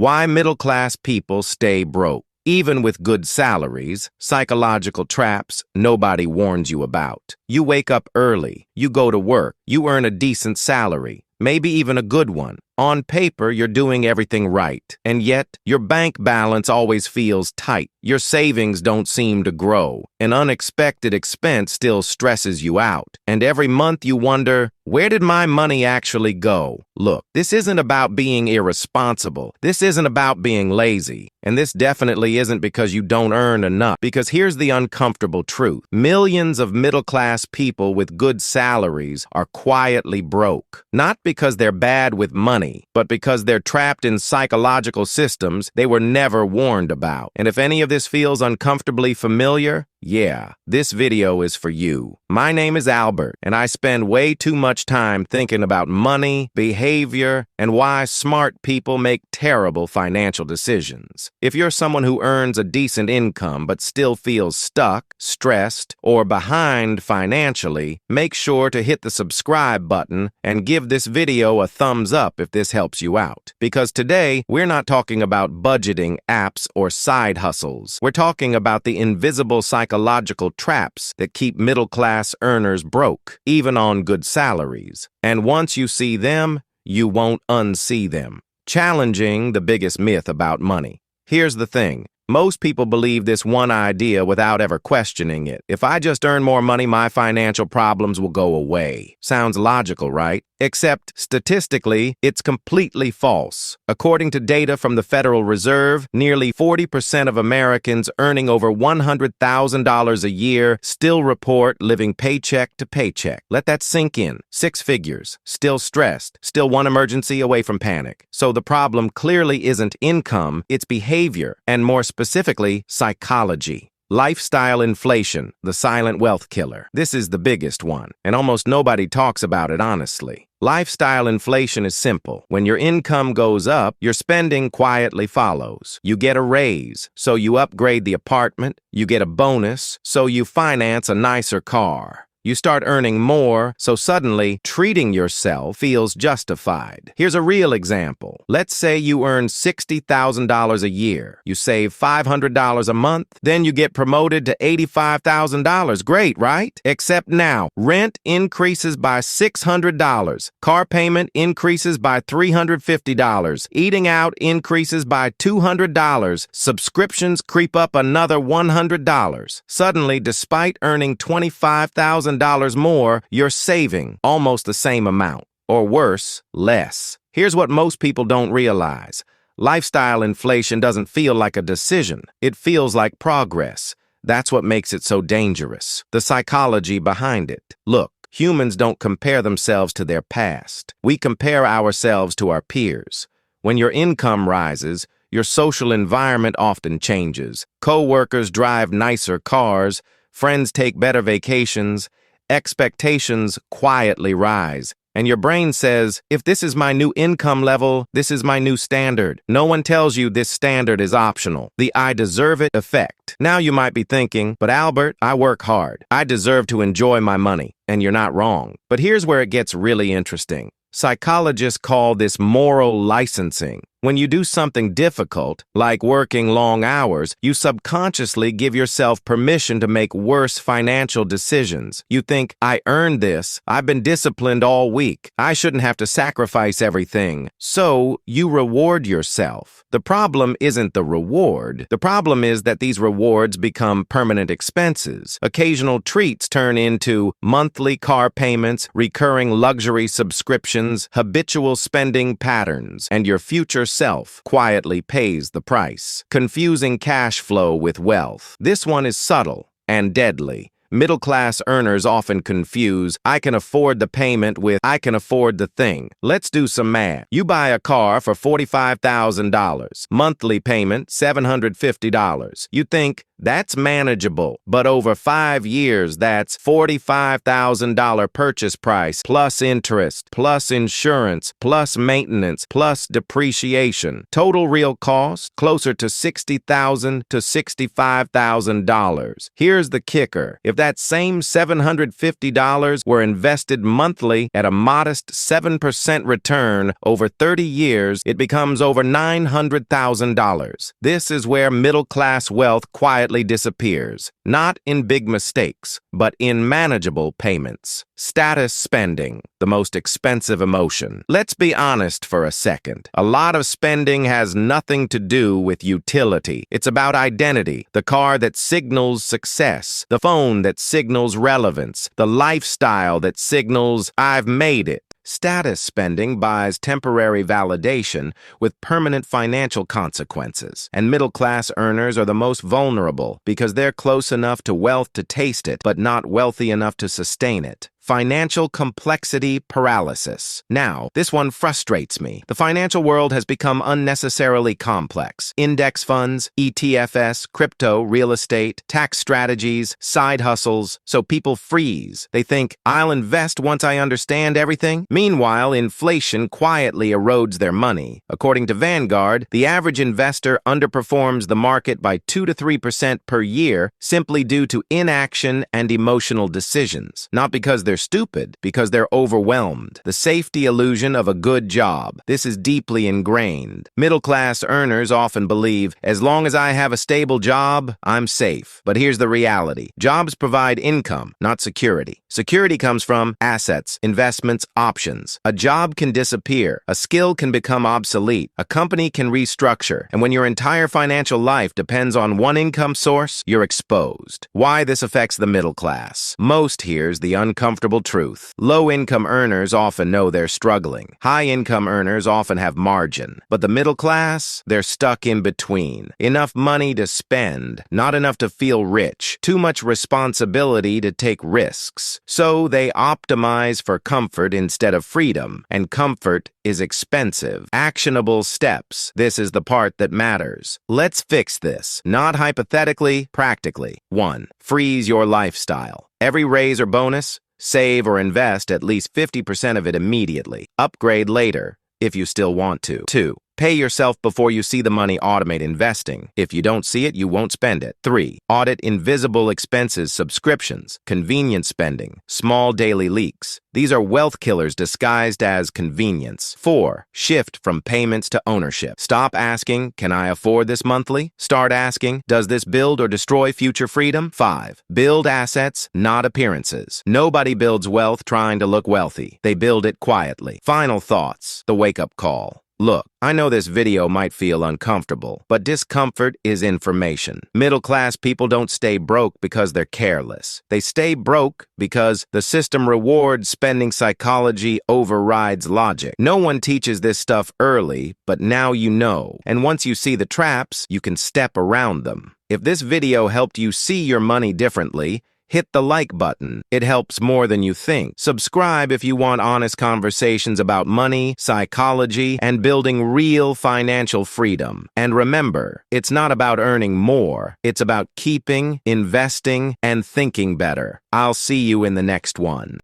Why middle-class people stay broke. Even with good salaries, psychological traps nobody warns you about. You wake up early, you go to work, you earn a decent salary, maybe even a good one. On paper, you're doing everything right, and yet your bank balance always feels tight. Your savings don't seem to grow. An unexpected expense still stresses you out, and every month you wonder, where did my money actually go? Look, this isn't about being irresponsible. This isn't about being lazy. And this definitely isn't because you don't earn enough. Because here's the uncomfortable truth. Millions of middle-class people with good salaries are quietly broke. Not because they're bad with money, but because they're trapped in psychological systems they were never warned about. And if any of this feels uncomfortably familiar, yeah, this video is for you. My name is Albert, and I spend way too much time thinking about money, behavior, and why smart people make terrible financial decisions. If you're someone who earns a decent income but still feels stuck, stressed, or behind financially, make sure to hit the subscribe button and give this video a thumbs up if this helps you out. Because today, we're not talking about budgeting apps or side hustles. We're talking about the invisible psychological traps that keep middle-class earners broke, even on good salaries. And once you see them, you won't unsee them. Challenging the biggest myth about money. Here's the thing. Most people believe this one idea without ever questioning it. If I just earn more money, my financial problems will go away. Sounds logical, right? Except, statistically, it's completely false. According to data from the Federal Reserve, nearly 40% of Americans earning over $100,000 a year still report living paycheck to paycheck. Let that sink in. 6 figures. Still stressed. Still one emergency away from panic. So the problem clearly isn't income, it's behavior, and more specifically, psychology. Lifestyle inflation, the silent wealth killer. This is the biggest one, and almost nobody talks about it honestly. Lifestyle inflation is simple. When your income goes up, your spending quietly follows. You get a raise, so you upgrade the apartment. You get a bonus, so you finance a nicer car. You start earning more, so suddenly treating yourself feels justified. Here's a real example. Let's say you earn $60,000 a year. You save $500 a month, then you get promoted to $85,000. Great, right? Except now, rent increases by $600. Car payment increases by $350. Eating out increases by $200. Subscriptions creep up another $100. Suddenly, despite earning $25,000 more, you're saving almost the same amount, or worse, less. Here's what most people don't realize. Lifestyle inflation doesn't feel like a decision. It feels like progress. That's what makes it so dangerous. The psychology behind it. Look, humans don't compare themselves to their past. We compare ourselves to our peers. When your income rises, your social environment often changes. Co-workers drive nicer cars, friends take better vacations, expectations quietly rise, and your brain says, if this is my new income level, this is my new standard. No one tells you this standard is optional. The I deserve it effect. Now you might be thinking, but Albert, I work hard. I deserve to enjoy my money. And you're not wrong. But here's where it gets really interesting. Psychologists call this moral licensing. When you do something difficult, like working long hours, you subconsciously give yourself permission to make worse financial decisions. You think, I earned this. I've been disciplined all week. I shouldn't have to sacrifice everything. So, you reward yourself. The problem isn't the reward. The problem is that these rewards become permanent expenses. Occasional treats turn into monthly car payments, recurring luxury subscriptions, habitual spending patterns, and your future self quietly pays the price. Confusing cash flow with wealth. This one is subtle and deadly. Middle-class earners often confuse, I can afford the payment with, I can afford the thing. Let's do some math. You buy a car for $45,000. Monthly payment, $750. You think, that's manageable, but over 5 years, that's $45,000 purchase price, plus interest, plus insurance, plus maintenance, plus depreciation. Total real cost, closer to $60,000 to $65,000. Here's the kicker. If that same $750 were invested monthly at a modest 7% return over 30 years, it becomes over $900,000. This is where middle-class wealth quietly disappears, not in big mistakes, but in manageable payments. Status spending, the most expensive emotion. Let's be honest for a second. A lot of spending has nothing to do with utility. It's about identity, the car that signals success, the phone that signals relevance, the lifestyle that signals, "I've made it." Status spending buys temporary validation with permanent financial consequences, and middle-class earners are the most vulnerable because they're close enough to wealth to taste it, but not wealthy enough to sustain it. Financial complexity paralysis. Now, this one frustrates me. The financial world has become unnecessarily complex. Index funds, ETFs, crypto, real estate, tax strategies, side hustles. So people freeze. They think, "I'll invest once I understand everything." Meanwhile, inflation quietly erodes their money. According to Vanguard, the average investor underperforms the market by 2 to 3% per year simply due to inaction and emotional decisions. Not because they're stupid, because they're overwhelmed. The safety illusion of a good job. This is deeply ingrained. Middle-class earners often believe, as long as I have a stable job, I'm safe. But here's the reality. Jobs provide income, not security. Security comes from assets, investments, options. A job can disappear. A skill can become obsolete. A company can restructure. And when your entire financial life depends on one income source, you're exposed. Why this affects the middle class? Most hears the uncomfortable truth. Low-income earners often know they're struggling. High-income earners often have margin. But the middle class, they're stuck in between. Enough money to spend, not enough to feel rich. Too much responsibility to take risks. So they optimize for comfort instead of freedom. And comfort is expensive. Actionable steps. This is the part that matters. Let's fix this. Not hypothetically, practically. 1. Freeze your lifestyle. Every raise or bonus, save or invest at least 50% of it immediately. Upgrade later, if you still want to. 2. Pay yourself before you see the money. Automate investing. If you don't see it, you won't spend it. 3. Audit invisible expenses, subscriptions, convenience spending, small daily leaks. These are wealth killers disguised as convenience. 4. Shift from payments to ownership. Stop asking, "Can I afford this monthly?" Start asking, "Does this build or destroy future freedom?" 5. Build assets, not appearances. Nobody builds wealth trying to look wealthy. They build it quietly. Final thoughts. The wake-up call. Look, I know this video might feel uncomfortable, but discomfort is information. Middle-class people don't stay broke because they're careless. They stay broke because the system rewards spending. Psychology overrides logic. No one teaches this stuff early, but now you know. And once you see the traps, you can step around them. If this video helped you see your money differently, hit the like button. It helps more than you think. Subscribe if you want honest conversations about money, psychology, and building real financial freedom. And remember, it's not about earning more. It's about keeping, investing, and thinking better. I'll see you in the next one.